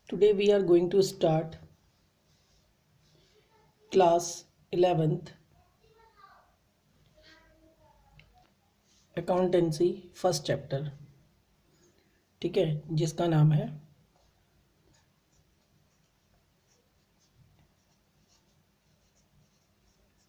Today we are going to start class 11th accountancy first chapter. ठीक है, जिसका नाम है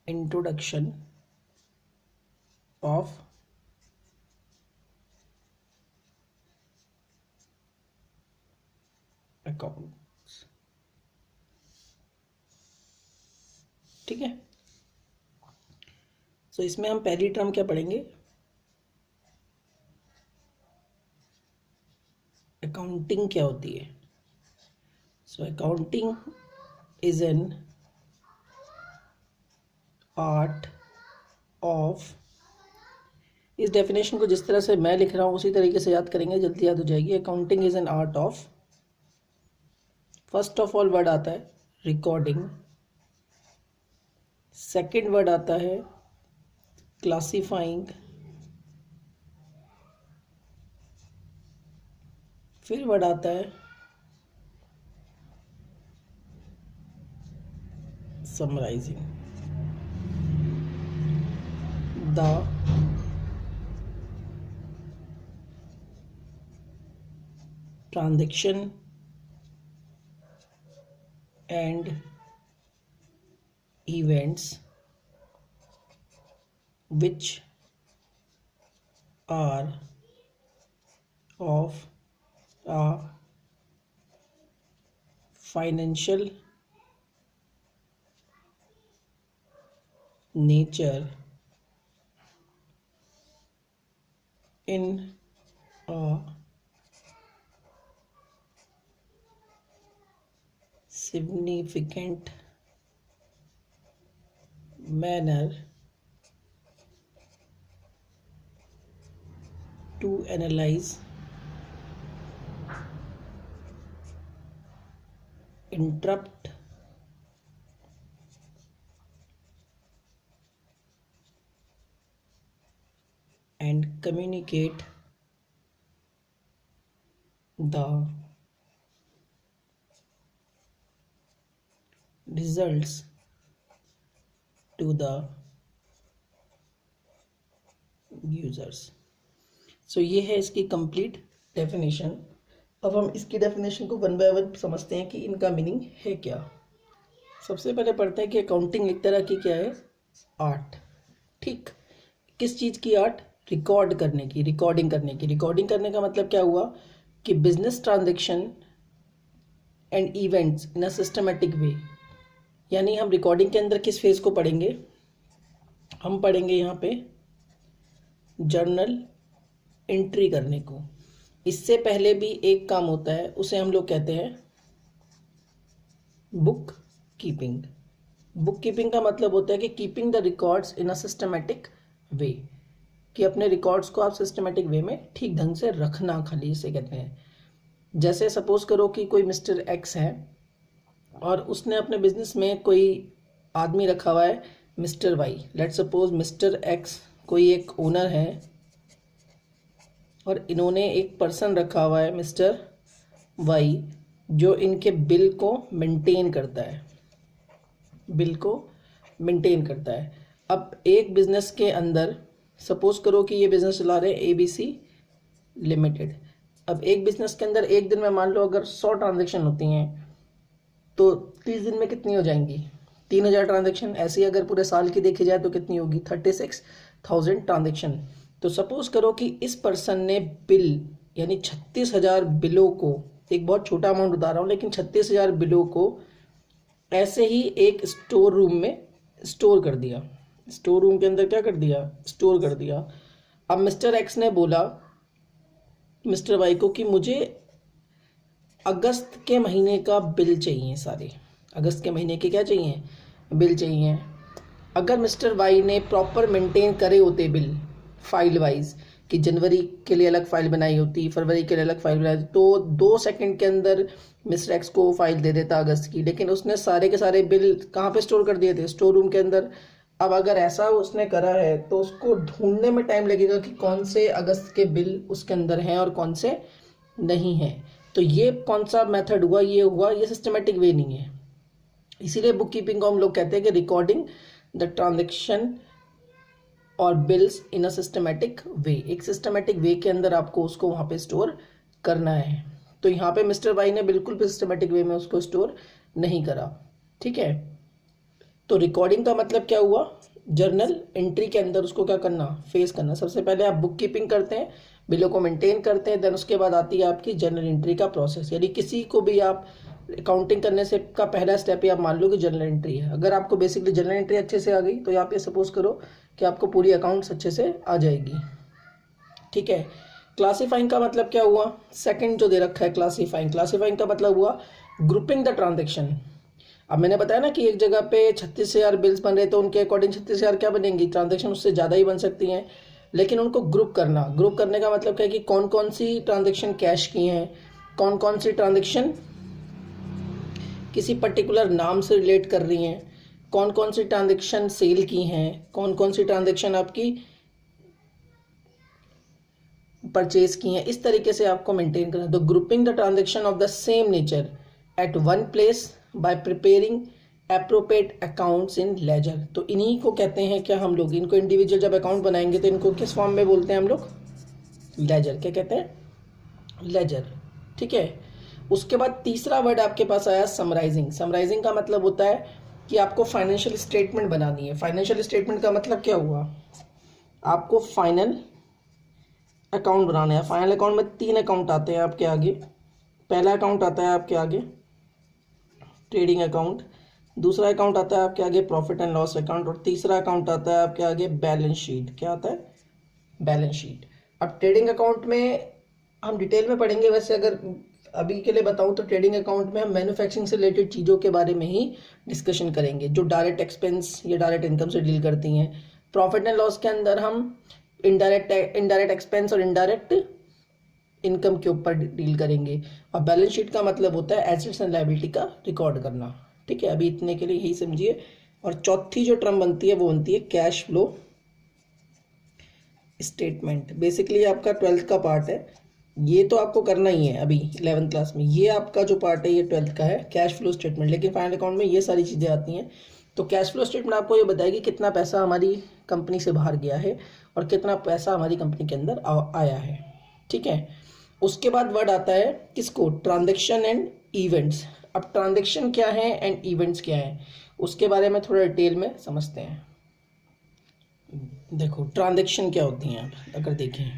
इंट्रोडक्शन ऑफ अकाउंट्स। ठीक है, सो इसमें हम पहली टर्म क्या पढ़ेंगे? अकाउंटिंग क्या होती है? So accounting is an art of, इस डेफिनेशन को जिस तरह से मैं लिख रहा हूँ उसी तरीके से याद करेंगे, जल्दी याद हो जाएगी। Accounting is an art of, first of all word आता है रिकॉर्डिंग, सेकंड वर्ड आता है क्लासिफाइंग, फिर वर्ड आता है summarizing. The transaction and events which are of a financial nature in a significant manner to analyze, interpret, and communicate the results to the users। सो ये है इसकी कंप्लीट डेफिनेशन। अब हम इसकी डेफिनेशन को वन बाय वन समझते हैं कि इनका मीनिंग है क्या। सबसे पहले पढ़ते हैं कि अकाउंटिंग एक तरह की क्या है? आर्ट। ठीक, किस चीज़ की आर्ट? रिकॉर्ड करने की, रिकॉर्डिंग करने की। रिकॉर्डिंग करने का मतलब क्या हुआ कि business transaction and events in a systematic way. यानी हम रिकॉर्डिंग के अंदर किस फेज को पढ़ेंगे? हम पढ़ेंगे यहाँ पे जर्नल एंट्री करने को। इससे पहले भी एक काम होता है, उसे हम लोग कहते हैं बुक कीपिंग। बुक कीपिंग का मतलब होता है कि keeping the records in a systematic way, कि अपने रिकॉर्ड्स को आप सिस्टमेटिक वे में ठीक ढंग से रखना, खाली इसे कहते हैं। जैसे सपोज करो कि कोई मिस्टर एक्स है और उसने अपने बिजनेस में कोई आदमी रखा हुआ है mister Y. Let suppose mister X कोई एक ओनर है और इन्होंने एक पर्सन रखा हुआ है मिस्टर वाई, जो इनके बिल को मेंटेन करता है, बिल को मेंटेन करता है। अब एक बिजनेस के अंदर सपोज करो कि ये बिजनेस चला रहे हैं ABC लिमिटेड। अब एक बिजनेस के अंदर एक दिन में मान लो अगर 100 ट्रांजेक्शन होती हैं तो 30 दिन में कितनी हो जाएंगी? 3000 ट्रांजेक्शन। ऐसे ही अगर पूरे साल की देखी जाए तो कितनी होगी? 36,000 ट्रांजेक्शन। तो सपोज करो कि इस पर्सन ने बिल यानी 36,000 बिलों को, एक बहुत छोटा अमाउंट बता रहा हूँ लेकिन 36,000 बिलों को ऐसे ही एक स्टोर रूम में स्टोर कर दिया। स्टोर रूम के अंदर क्या कर दिया? स्टोर कर दिया। अब मिस्टर एक्स ने बोला मिस्टर वाई को कि मुझे अगस्त के महीने का बिल चाहिए, सारे अगस्त के महीने के क्या चाहिए? बिल चाहिए। अगर मिस्टर वाई ने प्रॉपर मेंटेन करे होते बिल फाइल वाइज, कि जनवरी के लिए अलग फाइल बनाई होती, फरवरी के लिए अलग फाइल बनाई होती, तो 2 सेकंड के अंदर मिस्टर एक्स को फाइल दे देता अगस्त की। लेकिन उसने सारे के सारे बिल कहाँ पे स्टोर कर दिए थे? स्टोर रूम के अंदर। अब अगर ऐसा उसने करा है तो उसको ढूंढने में टाइम लगेगा कि कौन से अगस्त के बिल उसके अंदर हैं और कौन से नहीं हैं। तो ये कौन सा मेथड हुआ, ये हुआ, ये सिस्टमेटिक वे नहीं है। इसीलिए बुक कीपिंग को हम लोग कहते हैं कि रिकॉर्डिंग द ट्रांजेक्शन और bills in a systematic way. एक सिस्टमेटिक वे के अंदर आपको उसको वहाँ पे स्टोर करना है। तो यहाँ पे मिस्टर वाई ने बिल्कुल भी सिस्टमेटिक वे में उसको स्टोर नहीं करा। ठीक है, तो रिकॉर्डिंग का मतलब क्या हुआ, जर्नल एंट्री के अंदर उसको क्या करना, फेस करना। सबसे पहले आप बुक कीपिंग करते हैं, बिलों को मेंटेन करते हैं, देन उसके बाद आती है आपकी जर्नल एंट्री का प्रोसेस। यानी किसी को भी आप अकाउंटिंग करने से का पहला स्टेप ही आप मान लो कि जर्नल एंट्री है। अगर आपको बेसिकली जर्नल एंट्री अच्छे से आ गई तो आप ये सपोज करो कि आपको पूरी अकाउंट्स अच्छे से आ जाएगी। ठीक है, क्लासीफाइंग का मतलब क्या हुआ, सेकंड जो दे रखा है क्लासीफाइंग, क्लासीफाइंग का मतलब हुआ ग्रुपिंग द ट्रांजेक्शन। अब मैंने बताया ना कि एक जगह पे 36,000 बिल्स बन रहे तो उनके अकॉर्डिंग 36,000 क्या बनेंगी, ट्रांजेक्शन उससे ज़्यादा ही बन सकती हैं, लेकिन उनको ग्रुप करना। ग्रुप करने का मतलब क्या है कि कौन कौन सी ट्रांजेक्शन कैश की हैं, कौन कौन सी ट्रांजेक्शन किसी पर्टिकुलर नाम से रिलेट कर रही हैं, कौन कौन सी ट्रांजेक्शन सेल की हैं, कौन कौन सी ट्रांजेक्शन आपकी परचेज की हैं। इस तरीके से आपको मेंटेन करना। तो grouping the transaction of the same nature at one place by preparing appropriate accounts in ledger. तो इन्हीं को कहते हैं क्या हम लोग, इनको इंडिविजुअल जब अकाउंट बनाएंगे तो इनको किस फॉर्म में बोलते हैं हम लोग, लेजर। क्या कहते हैं, लेजर। ठीक है, उसके बाद तीसरा वर्ड आपके पास आया समराइजिंग। समराइजिंग का मतलब होता है कि आपको फाइनेंशियल स्टेटमेंट बनानी है। फाइनेंशियल स्टेटमेंट का मतलब क्या हुआ, आपको फाइनल अकाउंट बनाना है। फाइनल अकाउंट में 3 अकाउंट आते हैं आपके आगे। पहला अकाउंट आता है आपके आगे ट्रेडिंग अकाउंट, दूसरा अकाउंट आता है आपके आगे प्रॉफिट एंड लॉस अकाउंट, और तीसरा अकाउंट आता है आपके आगे बैलेंस शीट। क्या आता है, बैलेंस शीट। अब ट्रेडिंग अकाउंट में हम डिटेल में पढ़ेंगे, वैसे अगर अभी के लिए बताऊं तो ट्रेडिंग अकाउंट में हम मैन्युफैक्चरिंग से रिलेटेड चीज़ों के बारे में ही डिस्कशन करेंगे, जो डायरेक्ट एक्सपेंस या डायरेक्ट इनकम से डील करती हैं। प्रॉफिट एंड लॉस के अंदर हम इनडायरेक्ट एक्सपेंस और इनडायरेक्ट इनकम के ऊपर डील करेंगे। और बैलेंस शीट का मतलब होता है एसेट्स एंड लायबिलिटी का रिकॉर्ड करना। ठीक है, अभी इतने के लिए यही समझिए। और चौथी जो टर्म बनती है वो बनती है कैश फ्लो स्टेटमेंट। बेसिकली आपका 12th का पार्ट है, ये तो आपको करना ही है अभी 11th क्लास में। ये आपका जो पार्ट है ये 12th का है, कैश फ्लो स्टेटमेंट। लेकिन फाइनल अकाउंट में ये सारी चीज़ें आती हैं। तो कैश फ्लो स्टेटमेंट आपको ये बताएगी कितना पैसा हमारी कंपनी से बाहर गया है और कितना पैसा हमारी कंपनी के अंदर आया है। ठीक है, उसके बाद वर्ड आता है किसको, ट्रांजेक्शन एंड इवेंट्स। अब ट्रांजेक्शन क्या है एंड इवेंट्स क्या है, उसके बारे में थोड़ा डिटेल में समझते हैं। देखो ट्रांजेक्शन क्या होती हैं, अगर देखें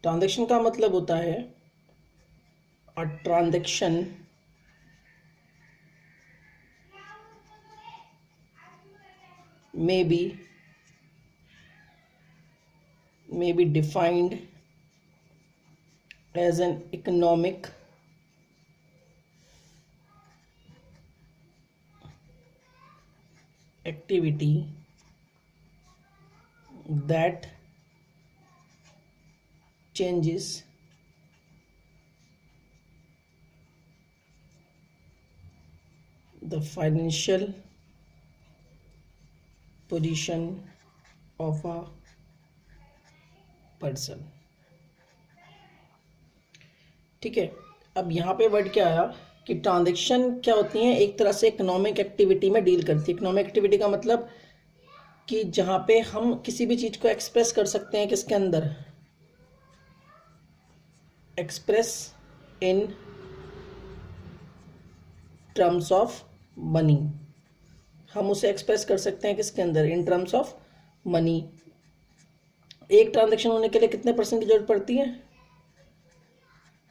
ट्रांजेक्शन का मतलब होता है a transaction may be defined as an economic activity that changes the financial position of a person। ठीक है, अब यहाँ पे वर्ड क्या आया कि ट्रांजेक्शन क्या होती हैं, एक तरह से इकोनॉमिक एक्टिविटी में डील करती है। इकोनॉमिक एक्टिविटी का मतलब कि जहाँ पे हम किसी भी चीज़ को एक्सप्रेस कर सकते हैं, किसके अंदर, express in terms of money. हम उसे एक्सप्रेस कर सकते हैं किसके अंदर, इन टर्म्स ऑफ मनी। एक ट्रांजेक्शन होने के लिए कितने परसेंट की जरूरत पड़ती है,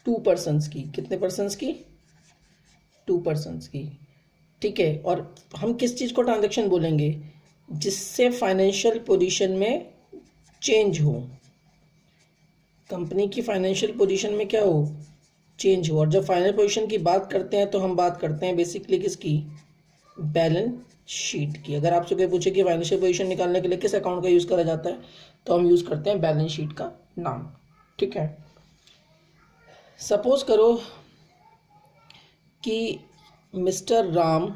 2% की। कितने परसेंट्स की, 2% की। ठीक है, और हम किस चीज़ को ट्रांजेक्शन बोलेंगे, जिससे फाइनेंशियल पोजीशन में चेंज हो, कंपनी की फाइनेंशियल पोजीशन में क्या हो, चेंज हो। और जब फाइनेंशियल पोजीशन की बात करते हैं तो हम बात करते हैं बेसिकली किसकी, बैलेंस शीट की। अगर आपसे कोई पूछे कि फाइनेंशियल पोजीशन निकालने के लिए किस अकाउंट का यूज़ करा जाता है, तो हम यूज़ करते हैं बैलेंस शीट का नाम। ठीक है, सपोज करो कि मिस्टर राम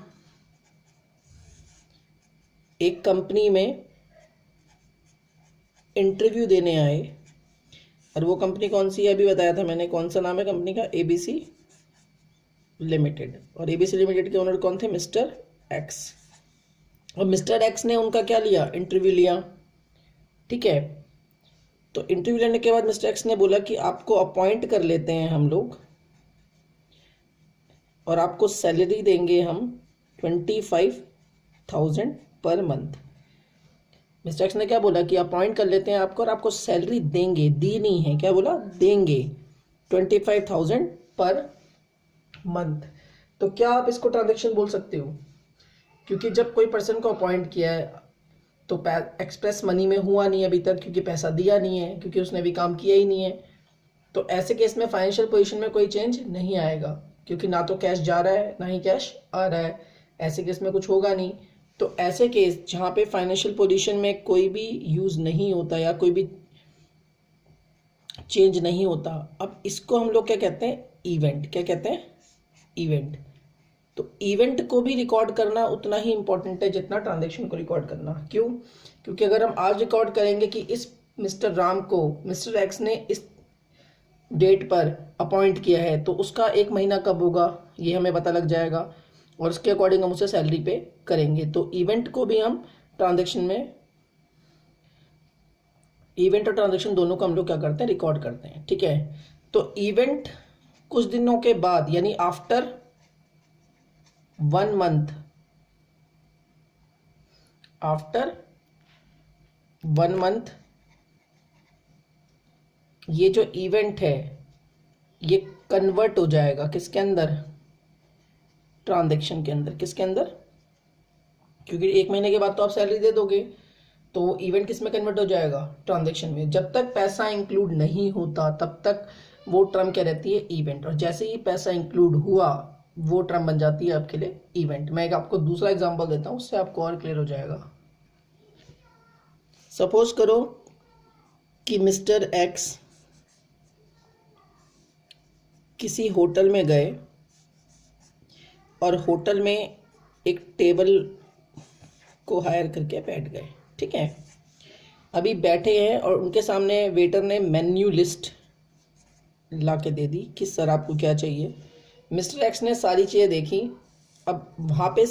एक कंपनी में इंटरव्यू देने आए, और वो कंपनी कौन सी है अभी बताया था मैंने, कौन सा नाम है कंपनी का, ABC लिमिटेड। और ABC लिमिटेड के ओनर कौन थे, मिस्टर एक्स। और मिस्टर एक्स ने उनका क्या लिया, इंटरव्यू लिया, ठीक है। तो इंटरव्यू लेने के बाद मिस्टर एक्स ने बोला कि आपको अपॉइंट कर लेते हैं हम लोग, और आपको सैलरी देंगे हम 25,000 पर मंथ। मिस्टर एक्स ने क्या बोला कि अपॉइंट कर लेते हैं आपको और आपको सैलरी देंगे, दी नहीं है, क्या बोला, देंगे 25,000 पर मंथ। तो क्या आप इसको ट्रांजेक्शन बोल सकते हो, क्योंकि जब कोई पर्सन को अपॉइंट किया है तो एक्सप्रेस मनी में हुआ नहीं अभी तक, क्योंकि पैसा दिया नहीं है, क्योंकि उसने अभी काम किया ही नहीं है। तो ऐसे केस में फाइनेंशियल पोजीशन में कोई चेंज नहीं आएगा, क्योंकि ना तो कैश जा रहा है ना ही कैश आ रहा है, ऐसे केस में कुछ होगा नहीं। तो ऐसे केस जहाँ पे फाइनेंशियल पोजीशन में कोई भी यूज़ नहीं होता या कोई भी चेंज नहीं होता, अब इसको हम लोग क्या कहते हैं, इवेंट। क्या कहते हैं, इवेंट। तो इवेंट को भी रिकॉर्ड करना उतना ही इंपॉर्टेंट है जितना ट्रांजैक्शन को रिकॉर्ड करना। क्यों, क्योंकि अगर हम आज रिकॉर्ड करेंगे कि इस मिस्टर राम को मिस्टर एक्स ने इस डेट पर अपॉइंट किया है, तो उसका 1 महीना कब होगा ये हमें पता लग जाएगा, और उसके अकॉर्डिंग हम उसे सैलरी पे करेंगे। तो इवेंट को भी हम ट्रांजैक्शन में, इवेंट और ट्रांजैक्शन दोनों को हम लोग क्या करते हैं, रिकॉर्ड करते हैं, ठीक है। तो इवेंट कुछ दिनों के बाद, यानी आफ्टर 1 मंथ, आफ्टर 1 मंथ ये जो इवेंट है ये कन्वर्ट हो जाएगा किसके अंदर, ट्रांजैक्शन के अंदर। किसके अंदर, क्योंकि 1 महीने के बाद तो आप सैलरी दे दोगे, तो वो इवेंट किस में कन्वर्ट हो जाएगा, ट्रांजैक्शन में। जब तक पैसा इंक्लूड नहीं होता तब तक वो टर्म क्या रहती है, इवेंट। और जैसे ही पैसा इंक्लूड हुआ वो टर्म बन जाती है आपके लिए इवेंट। मैं एक आपको दूसरा एग्जांपल देता हूँ, उससे आपको और क्लियर हो जाएगा। सपोज करो कि मिस्टर एक्स किसी होटल में गए और होटल में एक टेबल को हायर करके बैठ गए, ठीक है। अभी बैठे हैं और उनके सामने वेटर ने मेन्यू लिस्ट ला के दे दी कि सर आपको क्या चाहिए। मिस्टर एक्स ने सारी चीज़ें देखी, अब वहाँ पे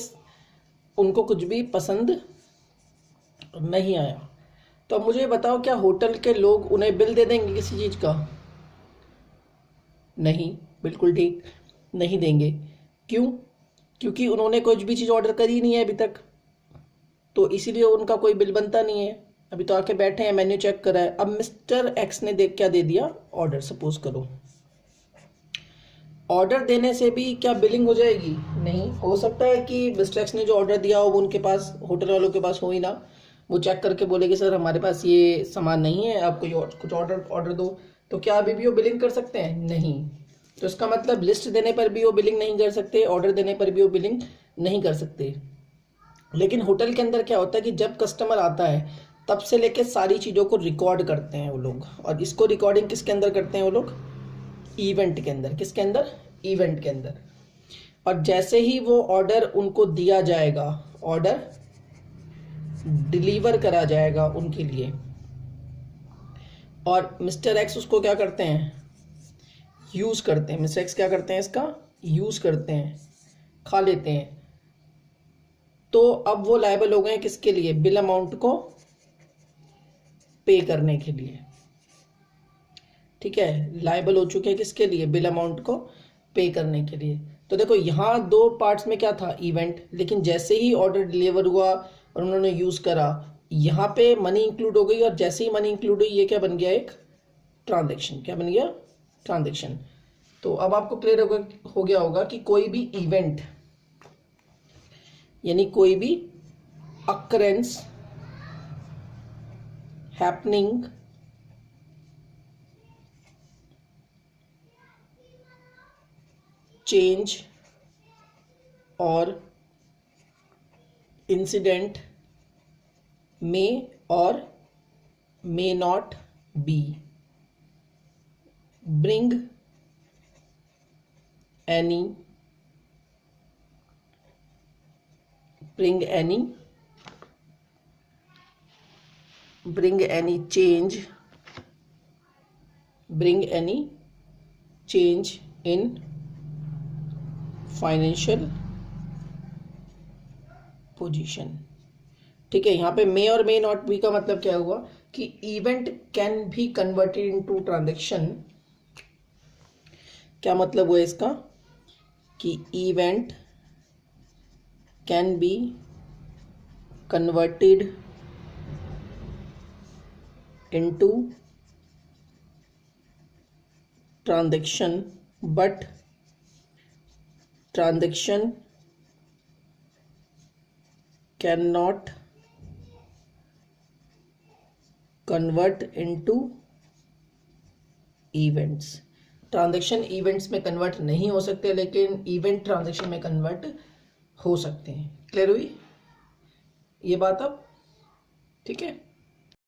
उनको कुछ भी पसंद नहीं आया। तो अब मुझे बताओ, क्या होटल के लोग उन्हें बिल दे देंगे किसी चीज़ का, नहीं, बिल्कुल ठीक, नहीं देंगे। क्यों, क्योंकि उन्होंने कुछ भी चीज़ ऑर्डर करी नहीं है अभी तक, तो इसीलिए उनका कोई बिल बनता नहीं है। अभी तो आके बैठे हैं, मेन्यू चेक करा है। अब मिस्टर एक्स ने देख क्या दे दिया, ऑर्डर। सपोज करो ऑर्डर देने से भी क्या बिलिंग हो जाएगी, नहीं। हो सकता है कि मिस्टर एक्स ने जो ऑर्डर दिया हो वो उनके पास, होटल वालों के पास हो ही ना, वो चेक करके बोले कि सर हमारे पास ये सामान नहीं है, आप कोई कुछ ऑर्डर दो। तो क्या अभी भी वो बिलिंग कर सकते हैं, नहीं। तो इसका मतलब लिस्ट देने पर भी वो बिलिंग नहीं कर सकते, ऑर्डर देने पर भी वो बिलिंग नहीं कर सकते। लेकिन होटल के अंदर क्या होता है कि जब कस्टमर आता है तब से लेके सारी चीज़ों को रिकॉर्ड करते हैं वो लोग, और इसको रिकॉर्डिंग किसके अंदर करते हैं वो लोग, इवेंट के अंदर। किसके अंदर, इवेंट के अंदर। और जैसे ही वो ऑर्डर उनको दिया जाएगा, ऑर्डर डिलीवर करा जाएगा उनके लिए, और मिस्टर एक्स उसको क्या करते हैं, यूज़ करते हैं। मिस्टर एक्स क्या करते हैं, इसका यूज़ करते हैं, खा लेते हैं। तो अब वो लायबल हो गए हैं किसके लिए, बिल अमाउंट को पे करने के लिए, ठीक है। लायबल हो चुके हैं किसके लिए, बिल अमाउंट को पे करने के लिए। तो देखो यहाँ 2 पार्ट्स में क्या था, इवेंट। लेकिन जैसे ही ऑर्डर डिलीवर हुआ और उन्होंने यूज़ करा, यहाँ पे मनी इंक्लूड हो गई, और जैसे ही मनी इंक्लूड हुई ये क्या बन गया, एक ट्रांजेक्शन। क्या बन गया, ट्रांजेक्शन। तो अब आपको क्लियर हो गया होगा कि कोई भी इवेंट, यानी कोई भी अकरेंस हैपनिंग चेंज और incident may or may not be bring any bring any change in financial position। ठीक है, यहाँ पे मे और मे नॉट बी का मतलब क्या हुआ कि event can be converted into transaction. क्या मतलब हुआ इसका कि event can be converted into transaction but transaction can not convert into events. Transaction events में कन्वर्ट नहीं हो सकते, लेकिन इवेंट ट्रांजैक्शन में कन्वर्ट हो सकते हैं। क्लियर हुई ये बात अब? ठीक है।